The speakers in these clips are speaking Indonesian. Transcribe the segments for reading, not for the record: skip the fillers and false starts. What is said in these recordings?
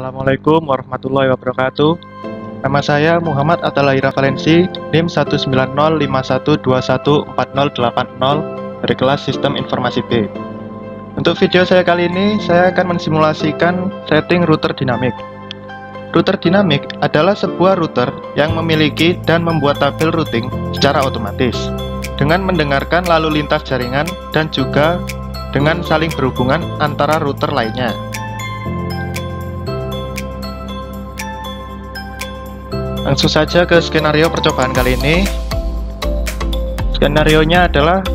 Assalamualaikum warahmatullahi wabarakatuh. Nama saya Muhammad Atalaira Valensi, NIM 19051214080 dari kelas Sistem Informasi B. Untuk video saya kali ini, saya akan mensimulasikan setting router dinamik. Router dinamik adalah sebuah router yang memiliki dan membuat tabel routing secara otomatis dengan mendengarkan lalu lintas jaringan dan juga dengan saling berhubungan antara router lainnya. Langsung saja ke skenario percobaan kali ini. Skenarionya adalah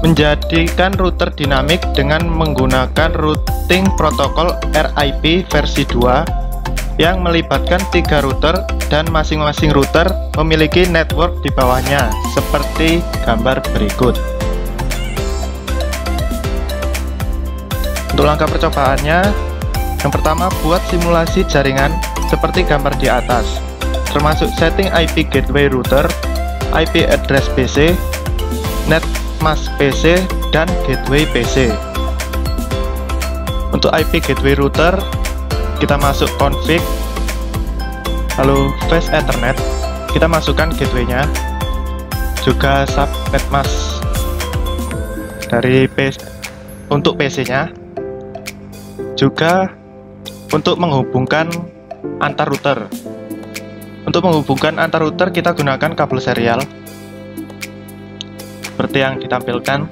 menjadikan router dinamik dengan menggunakan routing protokol RIP versi 2 yang melibatkan 3 router dan masing-masing router memiliki network di bawahnya seperti gambar berikut. Untuk langkah percobaannya, yang pertama buat simulasi jaringan seperti gambar di atas, termasuk setting IP gateway router, IP address PC, net mask PC, dan gateway PC. Untuk IP gateway router, kita masuk config, lalu face ethernet, kita masukkan gateway-nya, juga subnet mask dari PC untuk PC-nya, juga untuk menghubungkan antar router. Untuk menghubungkan antar router kita gunakan kabel serial seperti yang ditampilkan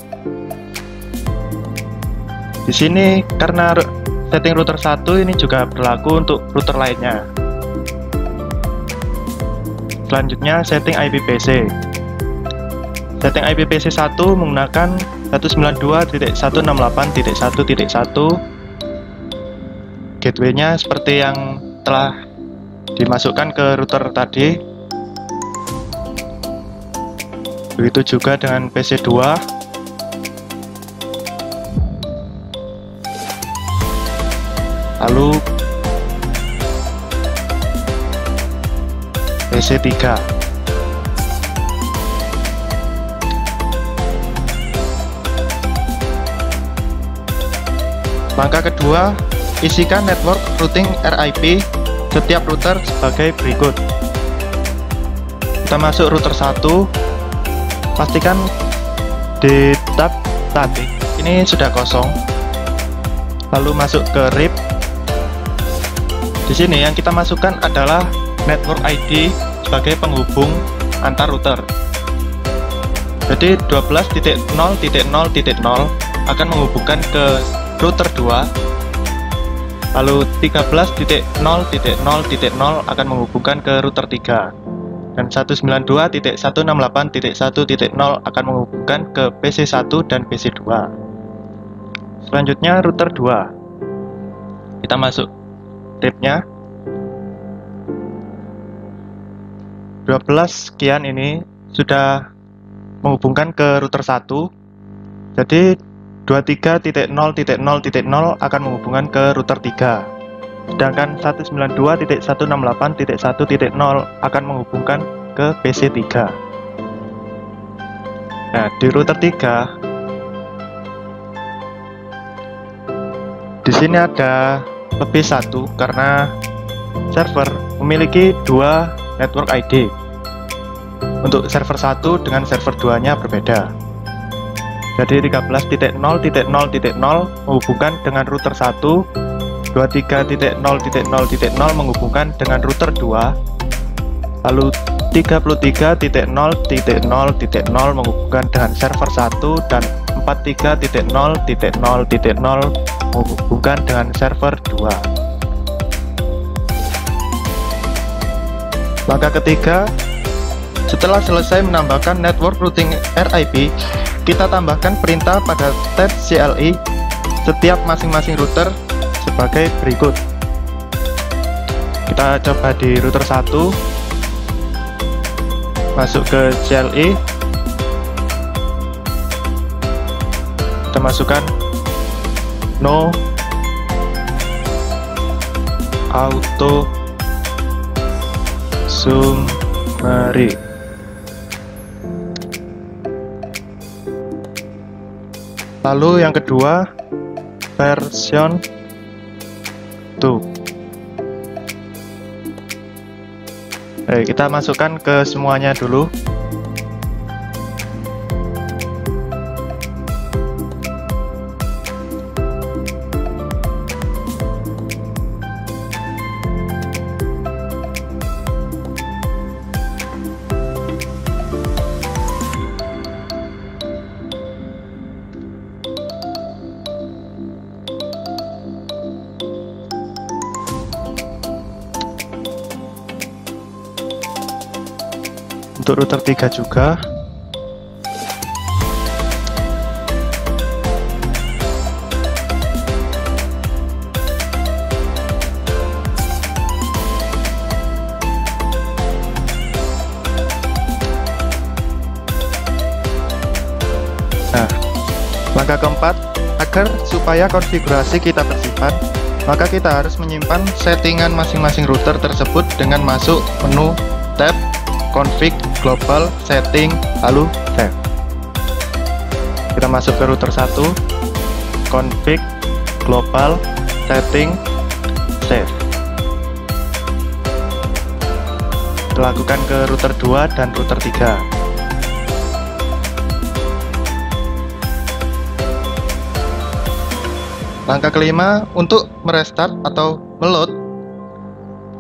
di sini. Karena setting router 1 ini juga berlaku untuk router lainnya. Selanjutnya setting IPPC. Setting IPPC 1 menggunakan 192.168.1.1. Gateway-nya seperti yang telah dimasukkan ke router tadi. Begitu juga dengan PC2. Lalu PC3. Langkah kedua, isikan network routing RIP setiap router sebagai berikut. Kita masuk router 1, pastikan di tab static ini sudah kosong. Lalu masuk ke RIP. Di sini yang kita masukkan adalah network ID sebagai penghubung antar router. Jadi 12.0.0.0 akan menghubungkan ke router 2. Lalu 13.0.0.0 akan menghubungkan ke router 3, dan 192.168.1.0 akan menghubungkan ke PC1 dan PC2. Selanjutnya router 2, kita masuk RIP-nya. 12 sekian ini sudah menghubungkan ke router 1, jadi 23.0.0.0 akan menghubungkan ke router 3, sedangkan 192.168.1.0 akan menghubungkan ke PC3. Nah, di router 3 di sini ada lebih 1 karena server memiliki 2 network ID. Untuk server 1 dengan server 2-nya berbeda. Jadi 13.0.0.0 menghubungkan dengan router 1, 23.0.0.0 menghubungkan dengan router 2, lalu 33.0.0.0 menghubungkan dengan server 1, dan 43.0.0.0 menghubungkan dengan server 2. Langkah ketiga, setelah selesai menambahkan network routing RIP, kita tambahkan perintah pada tab CLI setiap masing-masing router sebagai berikut. Kita coba di router 1, masuk ke CLI, kita masukkan no auto summary. Lalu yang kedua, version 2. Oke, kita masukkan ke semuanya dulu. Untuk router 3 juga. Nah, langkah keempat, agar supaya konfigurasi kita bersifat, maka kita harus menyimpan settingan masing-masing router tersebut dengan masuk menu tab config global setting lalu save. Kita masuk ke router 1, config global setting save. Kita lakukan ke router 2 dan router 3. Langkah kelima, untuk merestart atau meload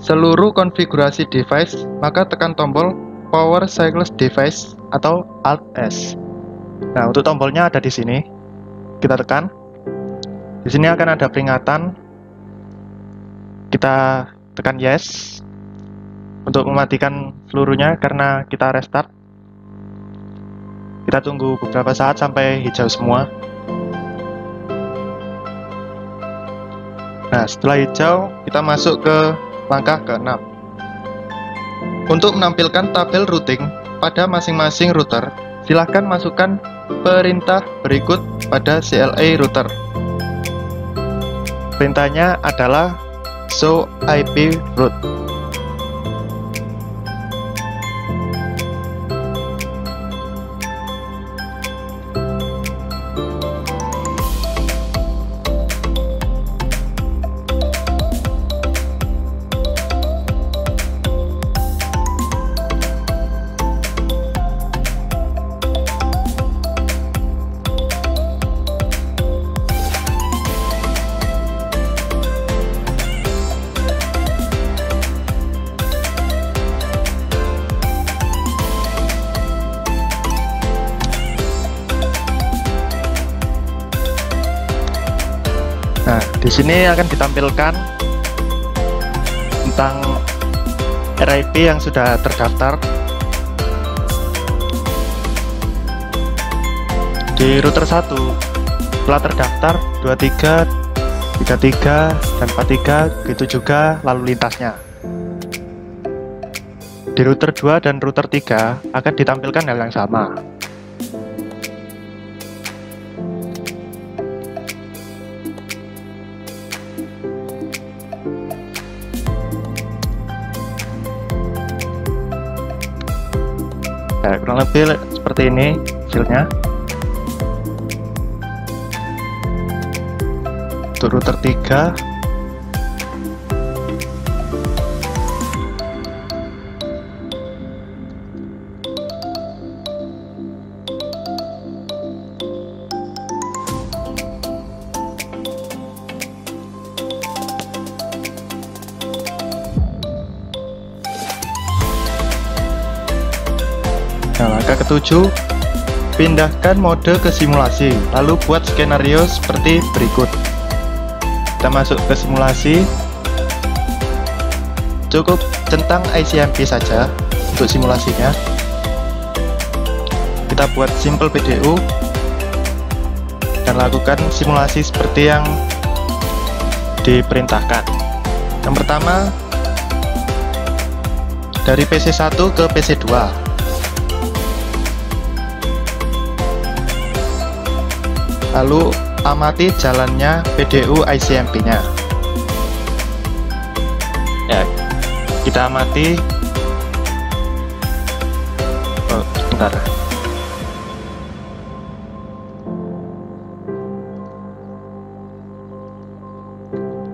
seluruh konfigurasi device, maka tekan tombol Power Cycles Device atau Alt S. Nah, untuk tombolnya ada di sini. Kita tekan. Di sini akan ada peringatan. Kita tekan Yes untuk mematikan seluruhnya karena kita restart. Kita tunggu beberapa saat sampai hijau semua. Nah, setelah hijau, kita masuk ke langkah ke-6. Untuk menampilkan tabel routing pada masing-masing router, silahkan masukkan perintah berikut pada CLI router. Perintahnya adalah show IP route. Nah, di sini akan ditampilkan tentang RIP yang sudah terdaftar. Di router 1 telah terdaftar 23, 33, dan 43, begitu juga lalu lintasnya. Di router 2 dan router 3 akan ditampilkan hal yang sama. Nah, kurang lebih seperti ini hasilnya. Untuk router 3, nah, langkah ke-7, pindahkan mode ke simulasi, lalu buat skenario seperti berikut. Kita masuk ke simulasi, cukup centang ICMP saja untuk simulasinya. Kita buat simple PDU dan lakukan simulasi seperti yang diperintahkan. Yang pertama, dari PC1 ke PC2. Lalu amati jalannya PDU ICMP-nya. Ya, kita amati. Oh, bentar.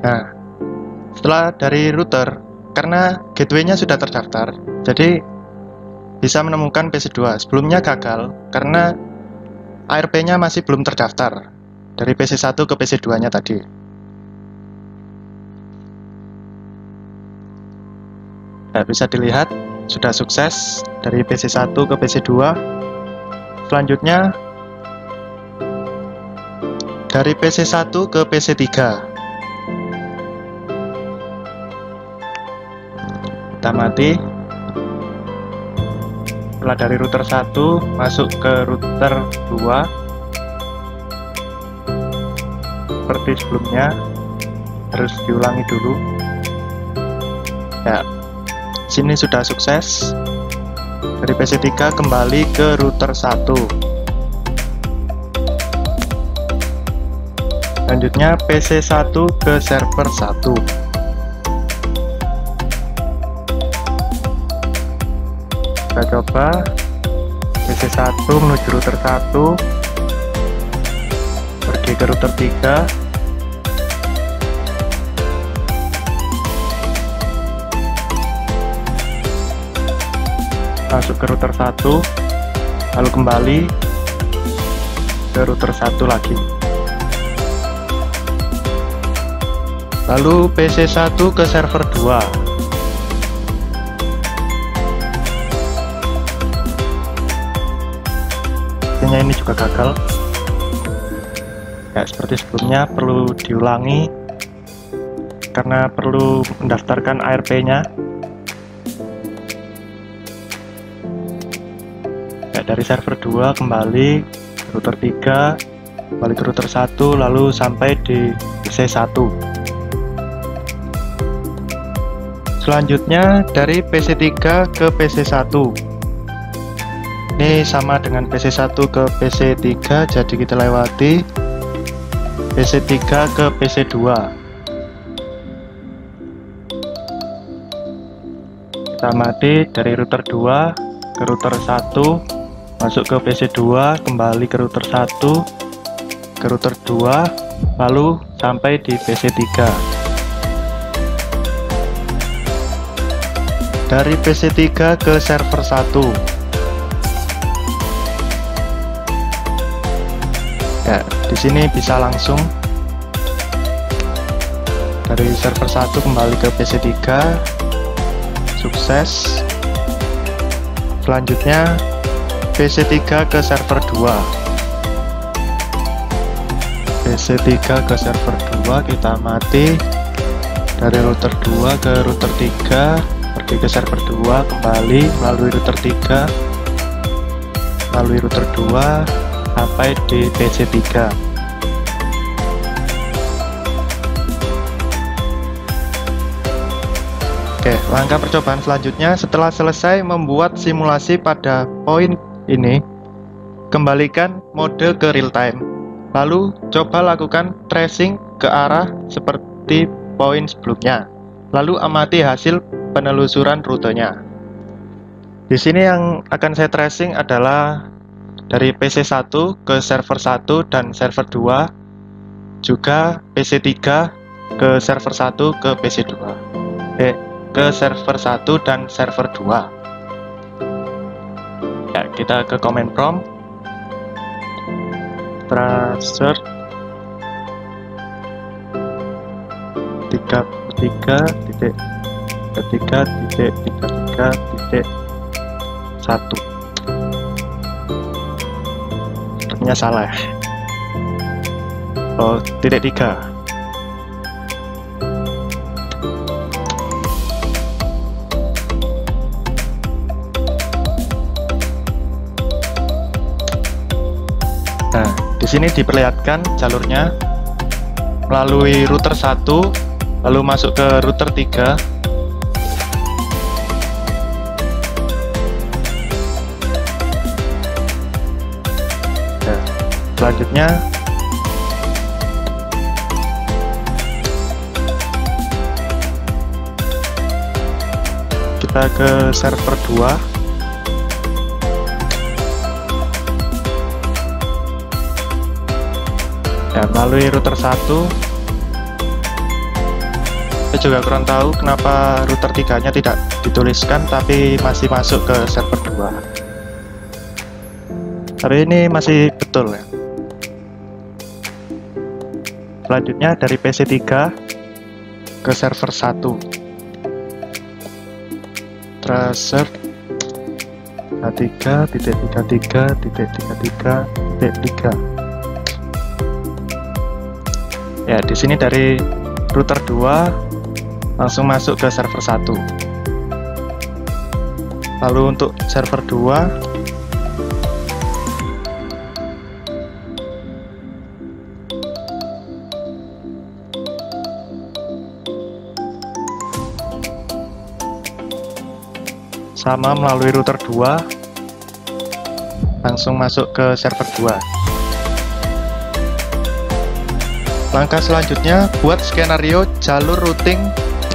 Nah, setelah dari router, karena gateway-nya sudah terdaftar, jadi bisa menemukan PC2. Sebelumnya gagal karena ARP-nya masih belum terdaftar dari PC1 ke PC2-nya tadi. Nah, bisa dilihat sudah sukses dari PC1 ke PC2. Selanjutnya dari PC1 ke PC3. Kita mati. Setelah dari router 1 masuk ke router 2 seperti sebelumnya, harus diulangi dulu. Ya, sini sudah sukses. Dari PC3 kembali ke router 1. Selanjutnya PC1 ke server 1. Kita coba PC1 menuju router 1, pergi ke router 3, masuk ke router 1, lalu kembali ke router 1 lagi. Lalu PC1 ke server 2. Sepertinya ini juga gagal. Ya, seperti sebelumnya perlu diulangi karena perlu mendaftarkan ARP-nya. Ya, dari server 2 kembali ke router 3, kembali ke router 1, lalu sampai di PC1. Selanjutnya dari PC3 ke PC1. Ini sama dengan PC1 ke PC3, jadi kita lewati PC3 ke PC2. Kita mati dari router 2 ke router 1, masuk ke PC2, kembali ke router 1, ke router 2, lalu sampai di PC3. Dari PC3 ke server 1. Ya, di sini bisa langsung dari server 1 kembali ke PC3, sukses. Selanjutnya PC3 ke server 2. PC3 ke server 2, kita mati dari router 2 ke router 3, pergi ke server 2, kembali melalui router 3, melalui router 2 sampai di PC3. Oke, langkah percobaan selanjutnya setelah selesai membuat simulasi pada poin ini, kembalikan mode ke real time. Lalu coba lakukan tracing ke arah seperti poin sebelumnya. Lalu amati hasil penelusuran rutenya. Di sini yang akan saya tracing adalah dari PC1 ke server 1 dan server 2, juga PC3 ke server 1 ke PC2, ke server 1 dan server 2. Ya, kita ke command prompt, tracer 33.33.33.1. Sepertinya salah. Oh, titik 3. Nah, di sini diperlihatkan jalurnya melalui router 1, lalu masuk ke router 3. Selanjutnya kita ke server 2. Ya, melalui router 1 kita Saya juga kurang tahu kenapa router 3-nya tidak dituliskan tapi masih masuk ke server 2. Tapi ini masih betul ya. Selanjutnya dari PC 3 ke server 1. Tracer 3.33.33.3. Ya, di sini dari router 2 langsung masuk ke server 1. Lalu untuk server 2 sama melalui router 2 langsung masuk ke server 2. Langkah selanjutnya buat skenario jalur routing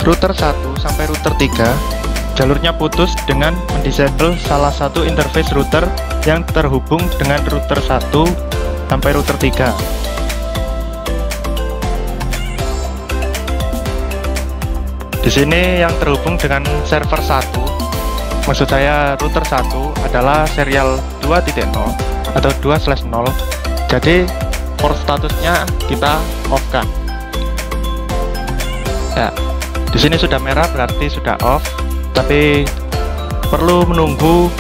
router 1 sampai router 3. Jalurnya putus dengan mendisable salah satu interface router yang terhubung dengan router 1 sampai router 3. Di sini yang terhubung dengan server 1, maksud saya router 1 adalah serial 2.0 atau 2/0. Jadi port statusnya kita off kan. Ya, di sini sudah merah berarti sudah off, tapi perlu menunggu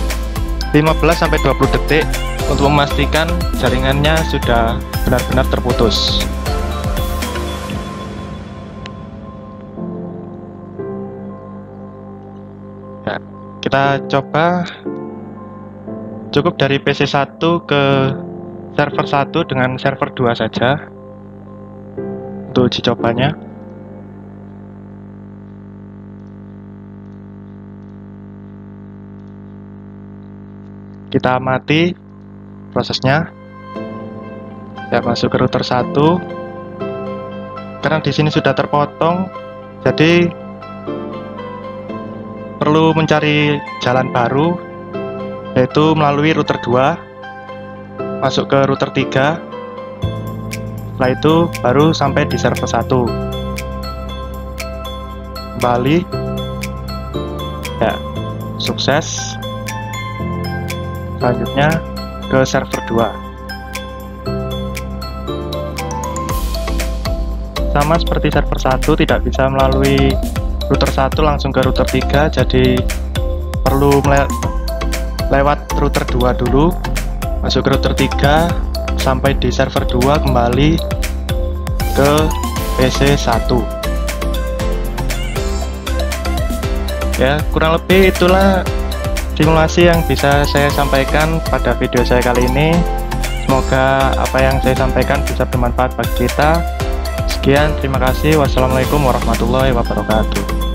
15-20 detik untuk memastikan jaringannya sudah benar-benar terputus. Ya, kita coba cukup dari PC 1 ke server 1 dengan server 2 saja untuk uji cobanya. Kita amati prosesnya. Ya, masuk ke router 1. Karena di sini sudah terpotong, jadi perlu mencari jalan baru, yaitu melalui router 2 masuk ke router 3. Setelah itu baru sampai di server 1. Kembali. Ya, sukses. Selanjutnya ke server 2. Sama seperti server 1, tidak bisa melalui router 1 langsung ke router 3, jadi perlu lewat router 2 dulu, masuk ke router 3, sampai di server 2, kembali ke PC 1. Ya, kurang lebih itulah simulasi yang bisa saya sampaikan pada video saya kali ini. Semoga apa yang saya sampaikan bisa bermanfaat bagi kita. Sekian, terima kasih. Wassalamualaikum warahmatullahi wabarakatuh.